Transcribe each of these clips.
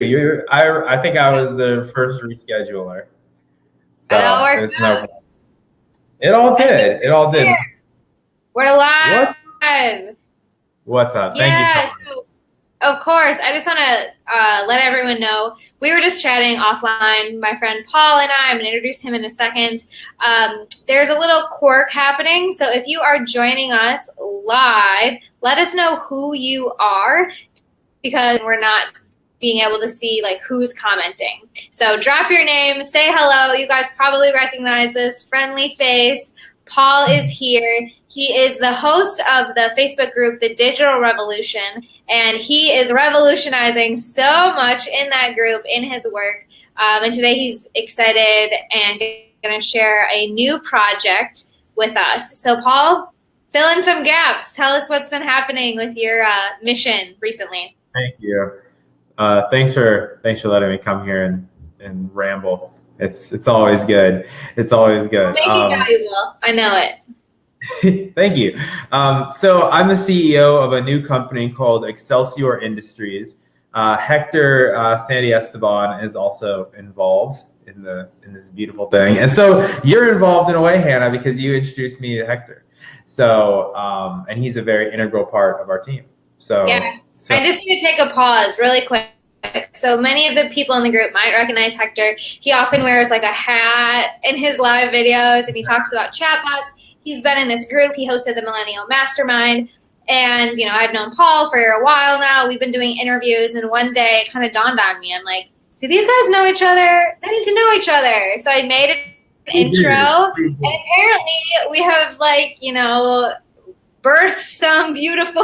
I think I was the first rescheduler. It all So worked it's no out. problem. It all I think did. It all we're did. here. We're What? live. What's up? Thank you so Yeah, much. so of course, I just want to let everyone know we were just chatting offline. My friend Paul and I'm going to introduce him in a second. There's a little quirk happening. So if you are joining us live, let us know who you are because we're not being able to see like who's commenting. So drop your name, say hello. You guys probably recognize this friendly face. Paul is here. He is the host of the Facebook group, The Digital Revolution, and he is revolutionizing so much in that group, in his work. And today he's excited and going to share a new project with us. So Paul, fill in some gaps. Tell us what's been happening with your mission recently. Thank you. Thanks for letting me come here and ramble. It's always good. It's always We'll good. make it valuable. I know it. Thank you. So I'm the CEO of a new company called Excelsior Industries. Hector Sandy Esteban is also involved in this beautiful thing, and so you're involved in a way, Hannah, because you introduced me to Hector. So and he's a very integral part of our team. So yes. I just need to take a pause really quick. So many of the people in the group might recognize Hector. He often wears like a hat in his live videos and he talks about chatbots. He's been in this group. He hosted the Millennial Mastermind. And, I've known Paul for a while now. We've been doing interviews. And one day it kind of dawned on me. I'm like, do these guys know each other? They need to know each other. So I made an intro. And apparently we have birthed some beautiful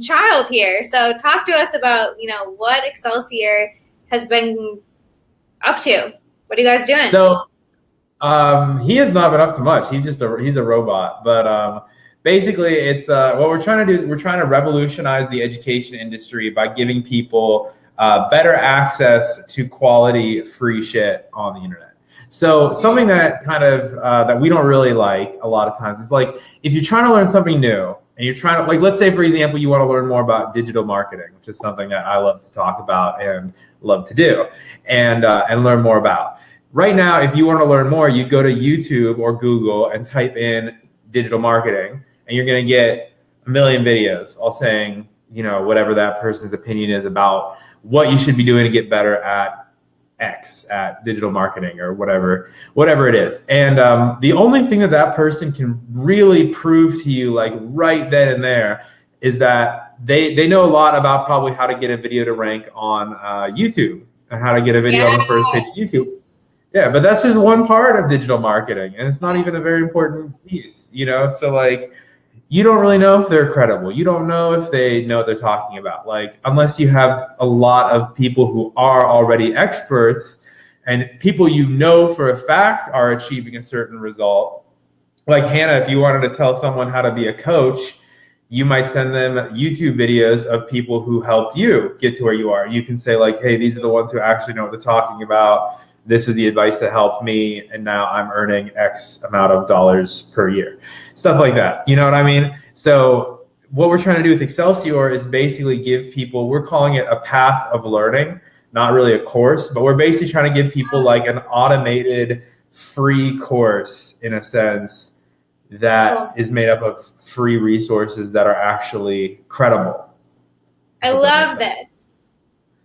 child here. So talk to us about, what Excelsior has been up to. What are you guys doing? So he has not been up to much. He's a robot. But basically, it's what we're trying to do is we're trying to revolutionize the education industry by giving people better access to quality free shit on the internet. So something that kind of that we don't really like a lot of times is like if you're trying to learn something new and you're trying to let's say for example you want to learn more about digital marketing, which is something that I love to talk about and love to do and learn more about. Right now, if you want to learn more, you go to YouTube or Google and type in digital marketing, and you're going to get a million videos all saying whatever that person's opinion is about what you should be doing to get better at X, at digital marketing or whatever it is. And the only thing that person can really prove to you like right then and there is that they know a lot about probably how to get a video to rank on YouTube and how to get a video on the first page of YouTube. Yeah, but that's just one part of digital marketing, and it's not even a very important piece, So like, you don't really know if they're credible. You don't know if they know what they're talking about. Like, unless you have a lot of people who are already experts and people for a fact are achieving a certain result. Like Hannah, if you wanted to tell someone how to be a coach, you might send them YouTube videos of people who helped you get to where you are. You can say like, hey, these are the ones who actually know what they're talking about. This is the advice that helped me, and now I'm earning X amount of dollars per year. Stuff like that. You know what I mean? So what we're trying to do with Excelsior is basically give people, we're calling it a path of learning, not really a course, but we're basically trying to give people like an automated free course in a sense that is made up of free resources that are actually credible. I love this.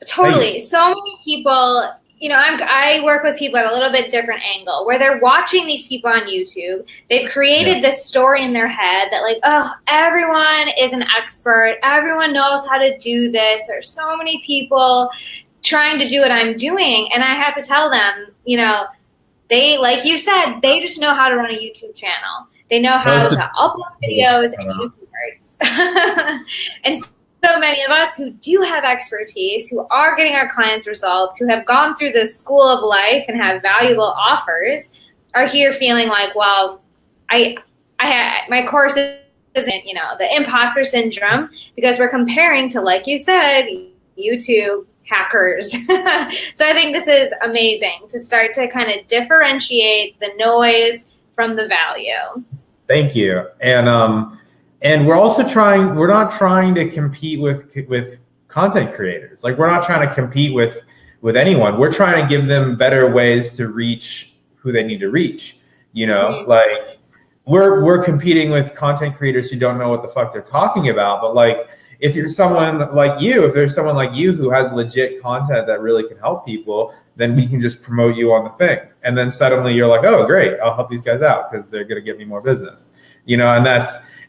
Totally. So many people, I work with people at a little bit different angle where they're watching these people on YouTube. They've created this story in their head that like, oh, everyone is an expert. Everyone knows how to do this. There's so many people trying to do what I'm doing. And I have to tell them, they, like you said, they just know how to run a YouTube channel. They know how to upload videos and use words. And so many of us who do have expertise, who are getting our clients results, who have gone through the school of life and have valuable offers, are here feeling like, well, my course isn't, the imposter syndrome, because we're comparing to, like you said, YouTube hackers. So I think this is amazing to start to kind of differentiate the noise from the value. Thank you. And we're also we're not trying to compete with content creators. Like, we're not trying to compete with anyone. We're trying to give them better ways to reach who they need to reach. You know, like we're competing with content creators who don't know what the fuck they're talking about. But like, if you're someone like you, if there's someone like you who has legit content that really can help people, then we can just promote you on the thing. And then suddenly you're like, oh, great, I'll help these guys out because they're going to get me more business. You know, and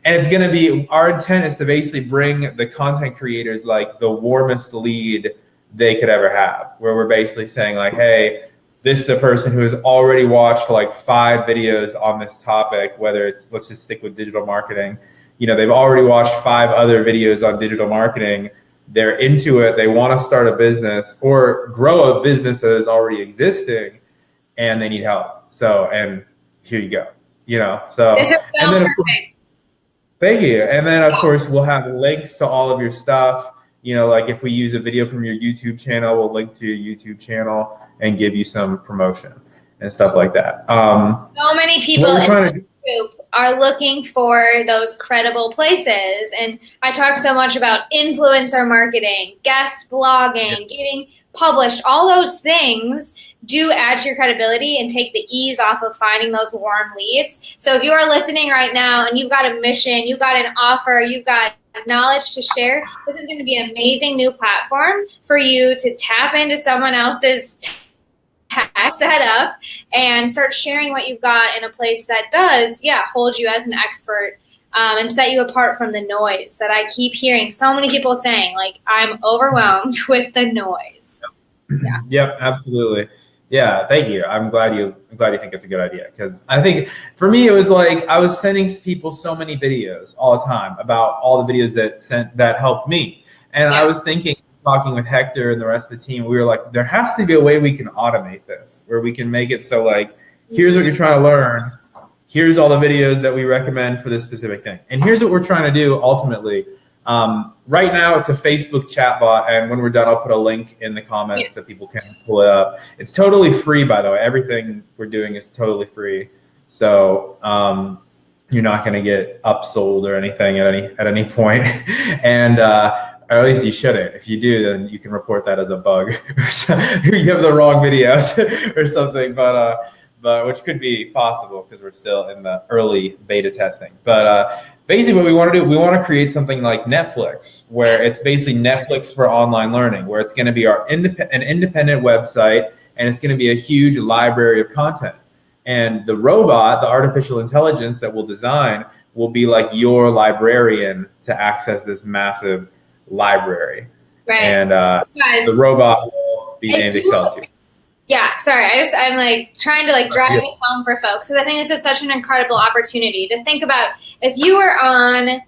it's going to be, our intent is to basically bring the content creators like the warmest lead they could ever have, where we're basically saying like, hey, this is a person who has already watched like 5 videos on this topic, whether it's, let's just stick with digital marketing. You know, they've already watched 5 other videos on digital marketing. They're into it. They want to start a business or grow a business that is already existing, and they need help. So, and here you go. You know, so. This is so and then, perfect. Thank you. And then of course we'll have links to all of your stuff. You know, like if we use a video from your YouTube channel, we'll link to your YouTube channel and give you some promotion and stuff like that. So many people in YouTube are looking for those credible places. And I talk so much about influencer marketing, guest blogging, getting published, all those things do add to your credibility and take the ease off of finding those warm leads. So if you are listening right now and you've got a mission, you've got an offer, you've got knowledge to share, this is going to be an amazing new platform for you to tap into someone else's setup and start sharing what you've got in a place that does, hold you as an expert and set you apart from the noise that I keep hearing so many people saying, like, I'm overwhelmed with the noise. Yeah. Yep, absolutely. Yeah, thank you. I'm glad you think it's a good idea, because I think for me it was like I was sending people so many videos all the time about all the videos that helped me, and I was thinking, talking with Hector and the rest of the team, we were like, there has to be a way we can automate this, where we can make it so like, here's what you're trying to learn, here's all the videos that we recommend for this specific thing, and here's what we're trying to do ultimately. Right now it's a Facebook chatbot, and when we're done I'll put a link in the comments so people can pull it up. It's totally free, by the way. Everything we're doing is totally free, so you're not going to get upsold or anything at any point. And or at least you shouldn't. If you do, then you can report that as a bug. You have the wrong videos or something, but which could be possible because we're still in the early beta testing. But basically what we want to do, we want to create something like Netflix, where it's basically Netflix for online learning, where it's going to be an independent website, and it's going to be a huge library of content. And the robot, the artificial intelligence that we'll design, will be like your librarian to access this massive library. Right. And guys, the robot will be named Excelsior. Yeah, sorry. I'm like trying to like drive this home for folks, because I think this is such an incredible opportunity to think about if you were on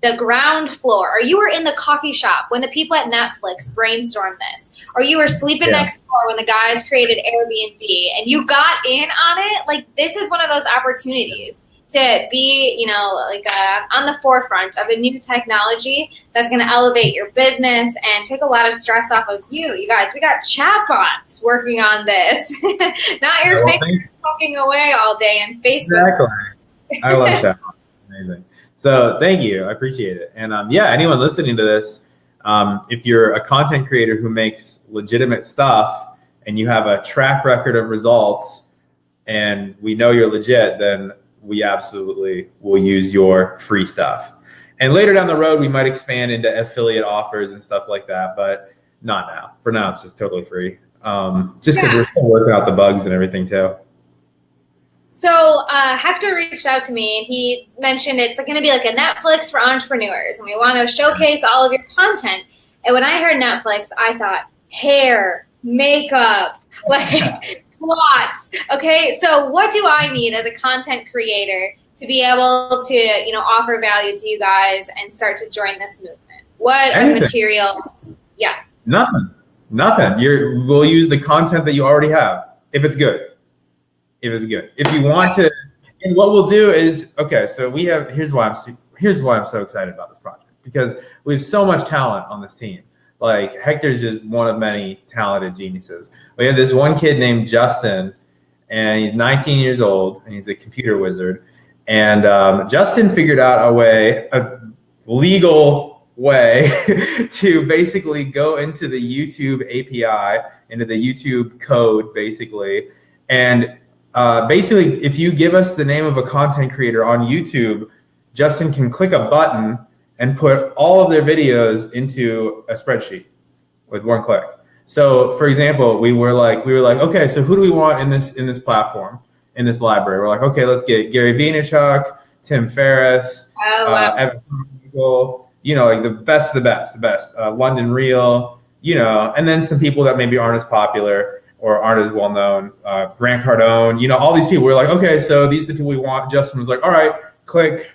the ground floor, or you were in the coffee shop when the people at Netflix brainstormed this, or you were sleeping next door when the guys created Airbnb and you got in on it. Like, this is one of those opportunities to be, you know, like on the forefront of a new technology that's going to elevate your business and take a lot of stress off of you. You guys, we got chatbots working on this, not your fingers poking away all day in Facebook. Exactly. I love chatbots. Amazing. So thank you. I appreciate it. And anyone listening to this, if you're a content creator who makes legitimate stuff and you have a track record of results and we know you're legit, then we absolutely will use your free stuff. And later down the road, we might expand into affiliate offers and stuff like that, but not now. For now, it's just totally free. Just because we're still working out the bugs and everything too. So Hector reached out to me and he mentioned it's going to be like a Netflix for entrepreneurs, and we want to showcase all of your content. And when I heard Netflix, I thought hair, makeup, like plots. Okay, so what do I need as a content creator to be able to, you know, offer value to you guys and start to join this movement? What materials? Yeah. Nothing. We'll use the content that you already have, if it's good. If you want to, and what we'll do is, so here's why I'm so excited about this project, because we have so much talent on this team. Like, Hector's just one of many talented geniuses. We have this one kid named Justin, and he's 19 years old, and he's a computer wizard. And Justin figured out a legal way to basically go into the YouTube API, into the YouTube code, basically. And basically, if you give us the name of a content creator on YouTube, Justin can click a button and put all of their videos into a spreadsheet with one click. So, for example, we were like, okay, so who do we want in this platform, in this library? We're like, okay, let's get Gary Vaynerchuk, Tim Ferriss, Evan Michael, you know, like the best of the best, London Real, you know, and then some people that maybe aren't as popular or aren't as well known, Grant Cardone, you know, all these people. We're like, okay, so these are the people we want. Justin was like, all right, click,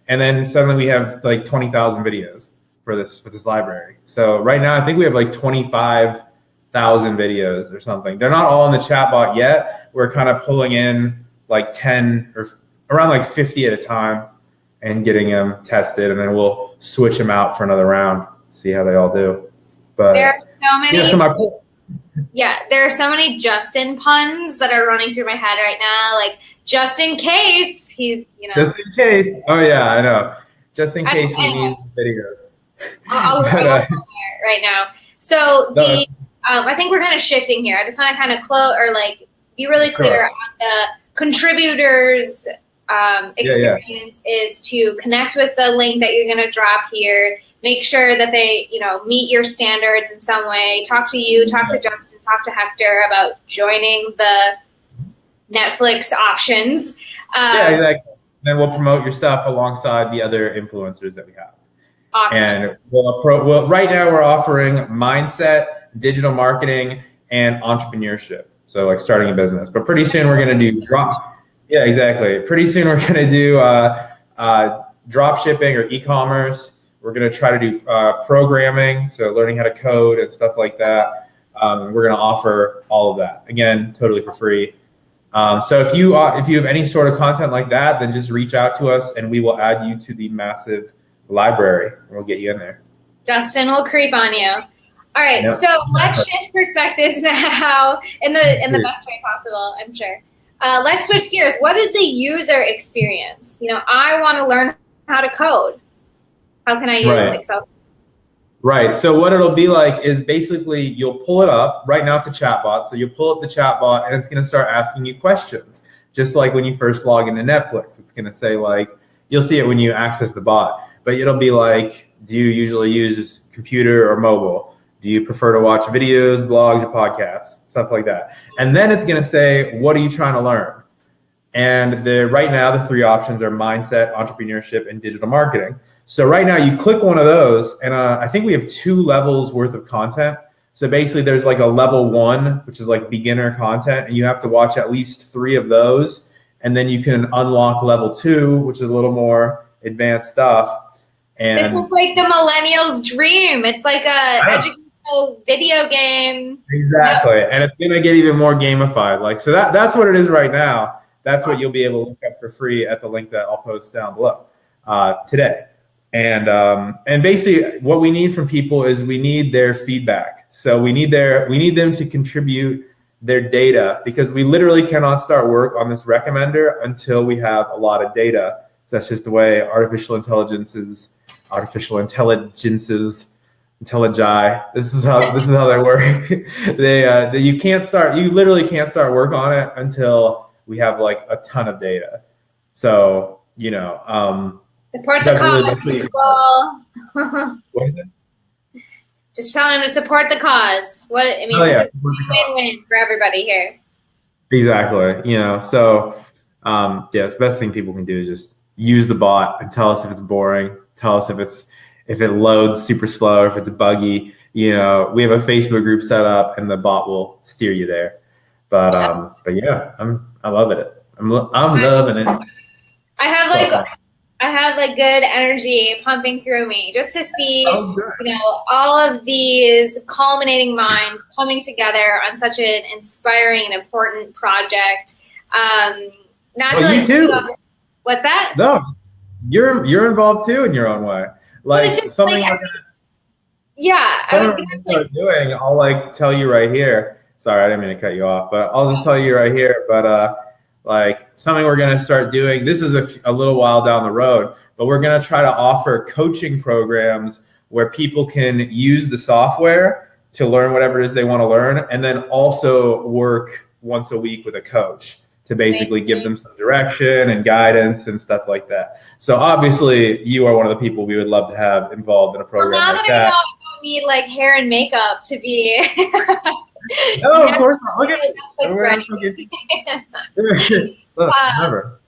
and then suddenly we have like 20,000 videos for this library. So right now, I think we have like 25,000 videos or something. They're not all in the chatbot yet. We're kind of pulling in like 10 or around like 50 at a time and getting them tested, and then we'll switch them out for another round, see how they all do. But there are so many. Yeah, there are so many Justin puns that are running through my head right now. Like, just in case he's, you know. Just in case. Oh yeah, I know. Just in case we need videos. I'll go there right now. So I think we're kind of shifting here. I just want to kind of be really clear on the contributors' experience is to connect with the link that you're going to drop here. Make sure that they, you know, meet your standards in some way. Talk to you, talk to Justin, talk to Hector about joining the Netflix options. Yeah, exactly. Then we'll promote your stuff alongside the other influencers that we have. Awesome. And well, right now we're offering mindset, digital marketing, and entrepreneurship. So like starting a business. But pretty soon we're going to do Yeah, exactly. Pretty soon we're going to do drop shipping or e-commerce. We're going to try to do programming, so learning how to code and stuff like that. We're going to offer all of that, again, totally for free. So if you have any sort of content like that, then just reach out to us and we will add you to the massive library and we'll get you in there. Justin will creep on you. All right, so let's shift perspectives now in the best way possible, I'm sure. Let's switch gears. What is the user experience? You know, I want to learn how to code. How can I use Excel? Right. So what it'll be like is basically you'll pull it up. Right now it's a chatbot. So you'll pull up the chatbot and it's going to start asking you questions. Just like when you first log into Netflix, it's going to say like, you'll see it when you access the bot, but it'll be like, do you usually use computer or mobile? Do you prefer to watch videos, blogs, or podcasts? Stuff like that. And then it's going to say, what are you trying to learn? And right now the three options are mindset, entrepreneurship, and digital marketing. So right now you click one of those, and I think we have 2 levels worth of content. So basically there's like a level 1, which is like beginner content, and you have to watch at least 3 of those. And then you can unlock level 2, which is a little more advanced stuff. And this is like the Millennials Dream. It's like a educational video game. Exactly. And it's going to get even more gamified. Like, so that's what it is right now. That's what you'll be able to look up for free at the link that I'll post down below today. And basically what we need from people is we need their feedback. So we need them to contribute their data, because we literally cannot start work on this recommender until we have a lot of data. So that's just the way artificial intelligences, IntelliGI. This is how they work. You literally can't start work on it until we have like a ton of data. So, you know, support the cause, people. What is it? Just telling them to support the cause. This is a win-win for everybody here. Exactly. You know, so the best thing people can do is just use the bot and tell us if it's boring. Tell us if it loads super slow, if it's buggy. You know, we have a Facebook group set up, and the bot will steer you there. But yeah, I love it. I'm loving it. I have like good energy pumping through me just to see, you know, all of these culminating minds coming together on such an inspiring and important project. You too. What's that? No, you're involved too in your own way. Like something we're gonna start doing. I'll like tell you right here. Sorry, I didn't mean to cut you off, but I'll just tell you right here. But like something we're gonna start doing. This is a little while down the road, but we're going to try to offer coaching programs where people can use the software to learn whatever it is they want to learn, and then also work once a week with a coach to basically give them some direction and guidance and stuff like that. So obviously you are one of the people we would love to have involved in a program like that. I don't need like hair and makeup to be. No, of course not. Look at never.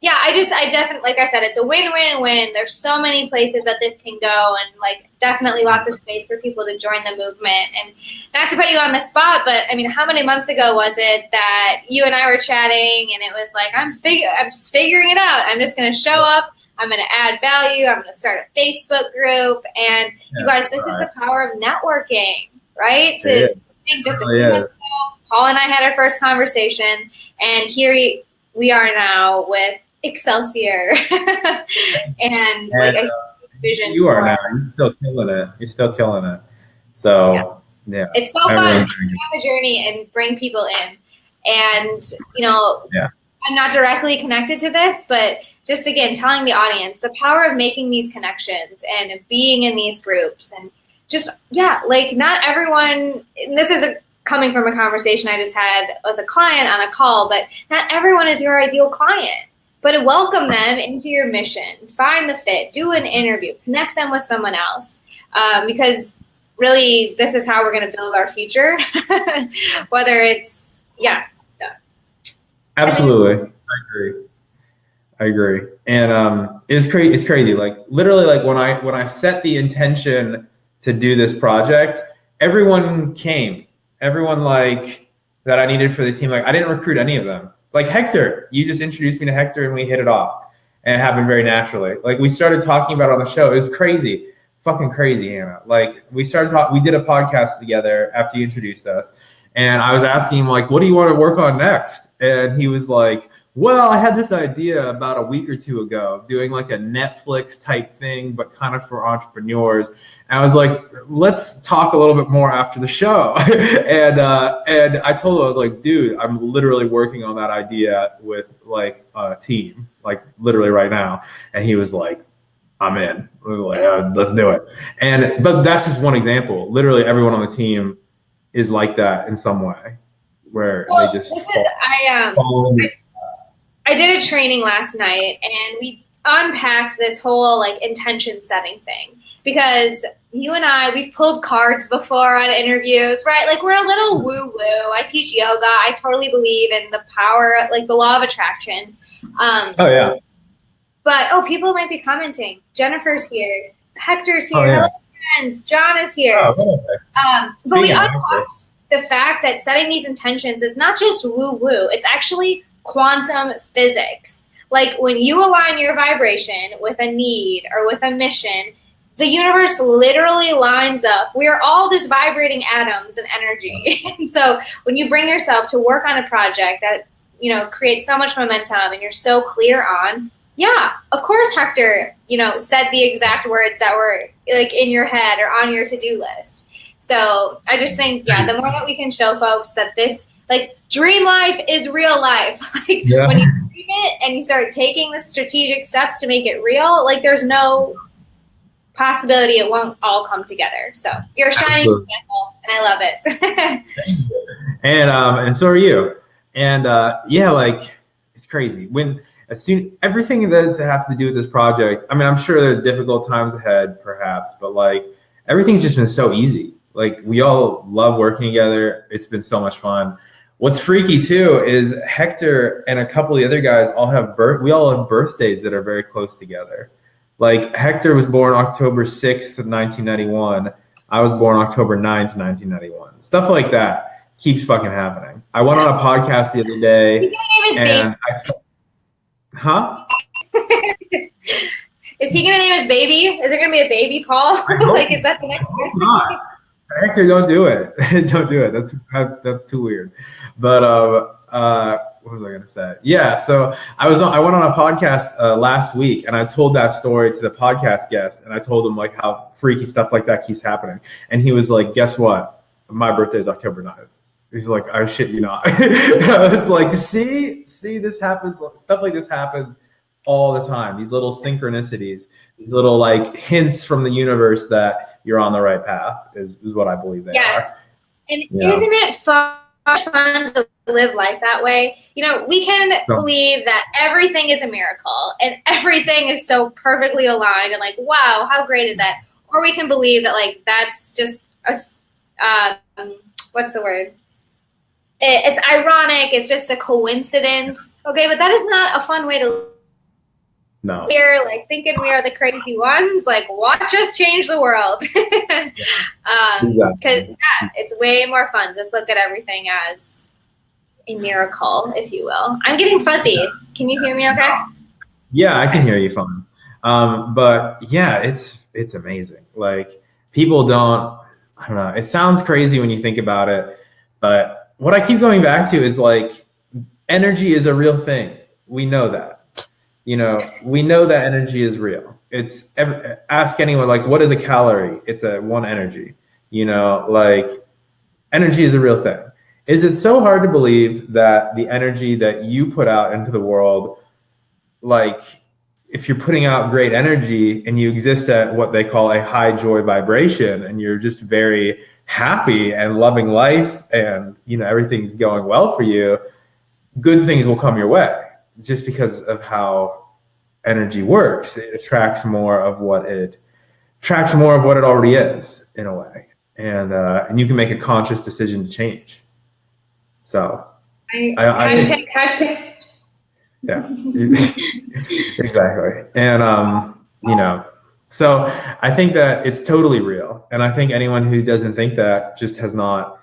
Yeah, I definitely, like I said, it's a win-win-win. There's so many places that this can go, and like definitely lots of space for people to join the movement. And not to put you on the spot, but I mean, how many months ago was it that you and I were chatting, and it was like, I'm just figuring it out. I'm just going to show up. I'm going to add value. I'm going to start a Facebook group. And you guys, this is the power of networking, right? Just a few months ago, Paul and I had our first conversation, and here we are now with Excelsior, and like a vision. You are now. You're still killing it. You're still killing it. So yeah, it's so fun to have the journey and bring people in. And I'm not directly connected to this, but just again telling the audience the power of making these connections and being in these groups, and just like not everyone. And this is coming from a conversation I just had with a client on a call, but not everyone is your ideal client. But welcome them into your mission, find the fit, do an interview, connect them with someone else, because really this is how we're going to build our future, whether it's, Absolutely. I agree. And it's crazy. Like literally, like when I set the intention to do this project, everyone came. Everyone like that I needed for the team. Like I didn't recruit any of them. Like Hector, you just introduced me to Hector and we hit it off, and it happened very naturally. Like we started talking about it on the show. It was crazy, fucking crazy, Hannah. Like we did a podcast together after you introduced us, and I was asking him like, what do you want to work on next? And he was like, well, I had this idea about a week or two ago, doing like a Netflix type thing, but kind of for entrepreneurs. And I was like, let's talk a little bit more after the show. And I told him, I was like, dude, I'm literally working on that idea with like a team, like literally right now. And he was like, I'm in. I was like, let's do it. But that's just one example. Literally everyone on the team is like that in some way, where they just follow. I did a training last night, and we unpacked this whole like intention setting thing, because you and we've pulled cards before on interviews, right? Like we're a little woo woo. I teach yoga. I totally believe in the power, like the law of attraction. But people might be commenting. Jennifer's here. Hector's here. Hello, friends. John is here. But we unlocked the fact that setting these intentions is not just woo woo. It's actually quantum physics. Like when you align your vibration with a need or with a mission, the universe literally lines up. We are all just vibrating atoms and energy. And so when you bring yourself to work on a project that, creates so much momentum and you're so clear on, of course, Hector, said the exact words that were like in your head or on your to-do list. So I just think, the more that we can show folks that this, like, dream life is real life. Like when you dream it and you start taking the strategic steps to make it real, like there's no possibility it won't all come together. So you're a shining example, and I love it. And so are you. And like it's crazy everything that does have to do with this project. I mean, I'm sure there's difficult times ahead, perhaps, but like everything's just been so easy. Like we all love working together. It's been so much fun. What's freaky too is Hector and a couple of the other guys we all have birthdays that are very close together. Like Hector was born October 6th of 1991. I was born October 9th, 1991. Stuff like that keeps fucking happening. I went on a podcast the other day and Is he gonna name his baby? Is there gonna be a baby Paul? Like, is that the next one? Hector, don't do it. Don't do it. That's too weird. But what was I gonna say? Yeah, so I went on a podcast last week, and I told that story to the podcast guest, and I told him like how freaky stuff like that keeps happening, and he was like, "Guess what? My birthday is October 9th." He's like, "I shit you not." I was like, "See, this happens. Stuff like this happens all the time. These little synchronicities, these little like hints from the universe that you're on the right path is what I believe they are. And isn't it fun to live life that way? You know, we can believe that everything is a miracle and everything is so perfectly aligned and like, wow, how great is that? Or we can believe that like that's just a what's the word? It's ironic. It's just a coincidence. Okay, but that is not a fun way to. No. We're like thinking we are the crazy ones. Like, watch us change the world. Because it's way more fun to look at everything as a miracle, if you will. I'm getting fuzzy. Can you hear me? Okay. Yeah, I can hear you fine. But yeah, it's amazing. Like people don't. I don't know. It sounds crazy when you think about it, but what I keep going back to is like energy is a real thing. We know that. You know, we know that energy is real. Ask anyone, like, what is a calorie? It's one energy. You know, like energy is a real thing. Is it so hard to believe that the energy that you put out into the world, like if you're putting out great energy and you exist at what they call a high joy vibration and you're just very happy and loving life and, you know, everything's going well for you, good things will come your way just because of how energy works. It attracts more of what it already is in a way. And you can make a conscious decision to change. So hashtag. Yeah, exactly. And, you know, so I think that it's totally real. And I think anyone who doesn't think that just they're not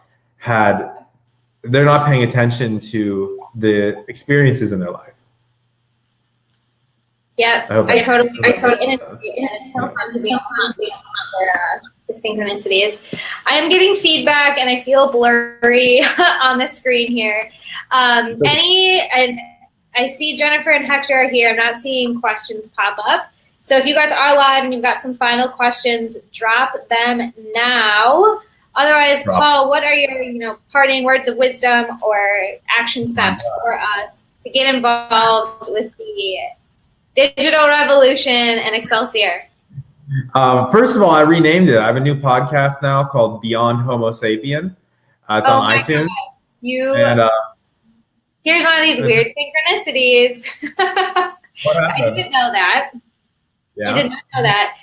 paying attention to the experiences in their life. Yeah, I totally. And it's so fun to be on the synchronicities. I'm getting feedback and I feel blurry on the screen here. And I see Jennifer and Hector are here. I'm not seeing questions pop up. So if you guys are live and you've got some final questions, drop them now. Otherwise, Paul, what are your parting words of wisdom or action steps for us to get involved with the digital revolution and Excelsior? First of all, I renamed it. I have a new podcast now called Beyond Homo Sapien. It's on iTunes. Here's one of these weird synchronicities. I didn't know that. Yeah. I did not know that.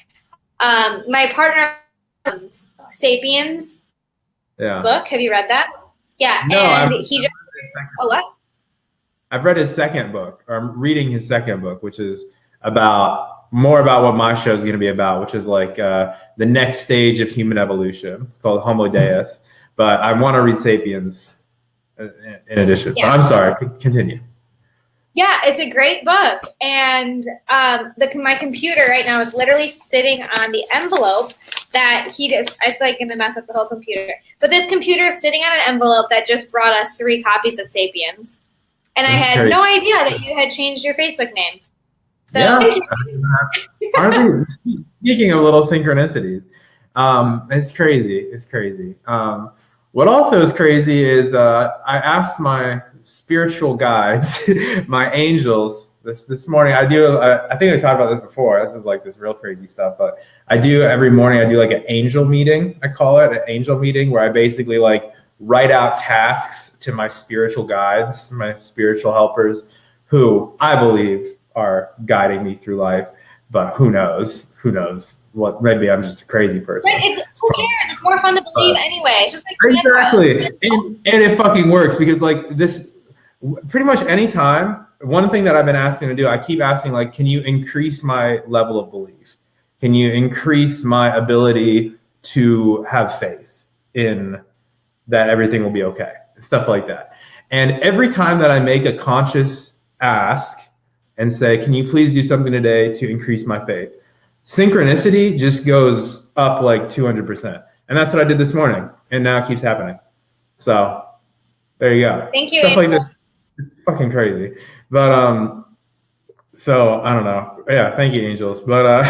My partner, Sapiens book. Have you read that? Yeah. No, and he just. Oh, what? I've read his second book, or I'm reading his second book, which is more about what my show is going to be about, which is like the next stage of human evolution. It's called Homo Deus, but I want to read Sapiens in addition. Yeah. But I'm sorry, continue. Yeah, it's a great book, and my computer right now is literally sitting on the envelope that it's like going to mess up the whole computer. But this computer is sitting on an envelope that just brought us 3 copies of Sapiens. And I had no idea that you had changed your Facebook names. So speaking of little synchronicities, it's crazy. It's crazy. What also is crazy is I asked my spiritual guides, my angels, this morning. I think I talked about this before. This is like this real crazy stuff, but every morning I do like an angel meeting. I call it an angel meeting where I basically like write out tasks to my spiritual guides, my spiritual helpers, who I believe are guiding me through life. But who knows? Who knows? What? Maybe I'm just a crazy person. Right, who cares? It's more fun to believe anyway. It's just like exactly, and it fucking works because like this, pretty much any time. One thing that I've been asking to do, I keep asking like, can you increase my level of belief? Can you increase my ability to have faith in that everything will be okay, stuff like that. And every time that I make a conscious ask and say, can you please do something today to increase my faith? Synchronicity just goes up like 200%. And that's what I did this morning. And now it keeps happening. So there you go. Thank you. Stuff like this. It's fucking crazy. But, so I don't know. Yeah. Thank you, angels. But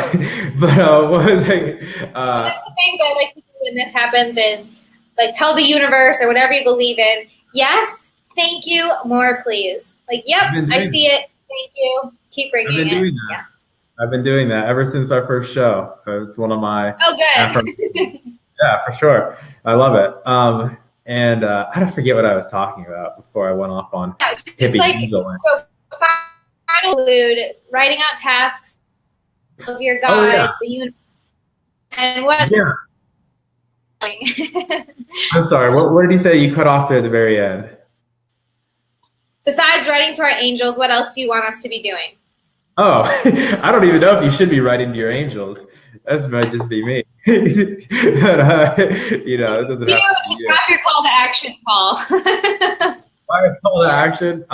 what was it? One of the things I like to do when this happens is like tell the universe or whatever you believe in, yes, thank you, more please. Like, yep, I see it. Thank you. Keep bringing I've been it. doing that. Yeah. I've been doing that ever since our first show. It's one of my Oh, affirmations. good. Yeah, for sure. I love it. And I don't forget what I was talking about before I went off on Yeah, just hippie like, angeling. so final include writing out tasks, your Oh yeah, guides, and what. yeah. I'm sorry. What did you say? You cut off there at the very end. Besides writing to our angels, what else do you want us to be doing? Oh, I don't even know if you should be writing to your angels. That might just be me. But, it doesn't have to be You you. have your call to action, Paul. My call to action?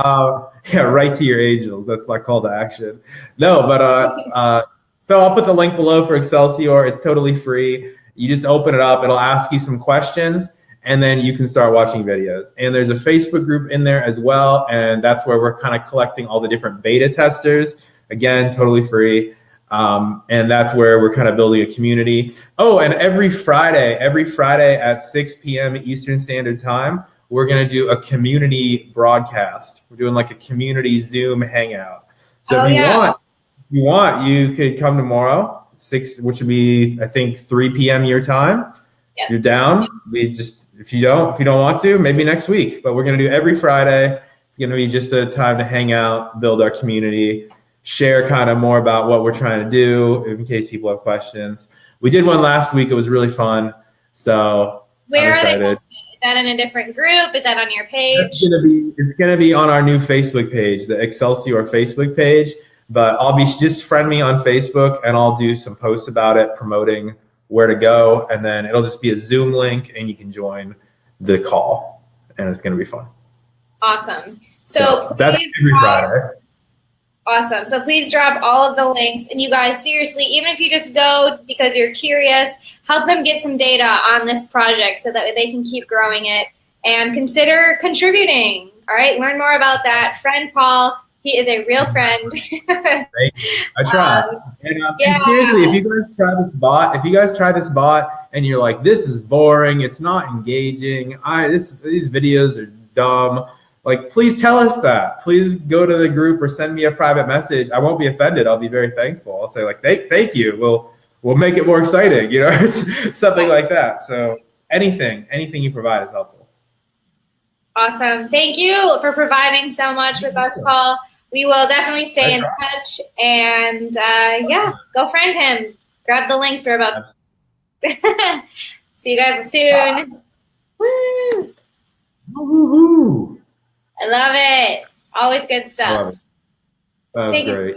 Yeah, write to your angels. That's my call to action. No, but so I'll put the link below for Excelsior. It's totally free. You just open it up. It'll ask you some questions, and then you can start watching videos. And there's a Facebook group in there as well, and that's where we're kind of collecting all the different beta testers. Again, totally free. And that's where we're kind of building a community. Oh, and every Friday at 6 p.m. Eastern Standard Time, we're going to do a community broadcast. We're doing like a community Zoom hangout. So if you want, you could come tomorrow, 6, which would be, I think, 3 p.m. your time. Yep. If you're down, if you don't want to, maybe next week. But we're going to do every Friday. It's going to be just a time to hang out, build our community, share kind of more about what we're trying to do in case people have questions. We did one last week. It was really fun. So Where I'm are they excited. posted? Is that in a different group? Is that on your page? It's gonna be on our new Facebook page, the Excelsior Facebook page. But just friend me on Facebook, and I'll do some posts about it, promoting where to go, and then it'll just be a Zoom link, and you can join the call, and it's gonna be fun. Awesome. So that's every Friday. Awesome. So please drop all of the links. And you guys, seriously, even if you just go because you're curious, help them get some data on this project so that they can keep growing it, and consider contributing. All right. Learn more about that. Friend Paul, he is a real friend. Thank you. I try. And seriously, if you guys try this bot, and you're like, this is boring, it's not engaging, these videos are dumb, like, please tell us that. Please go to the group or send me a private message. I won't be offended. I'll be very thankful. I'll say like, thank you. We'll make it more exciting, something like that. So anything you provide is helpful. Awesome. Thank you for providing so much with us, Paul. We will definitely stay in touch, and go friend him. Grab the links we're about. See you guys soon. Woo! Woo-hoo-hoo. I love it. Always good stuff. That's great.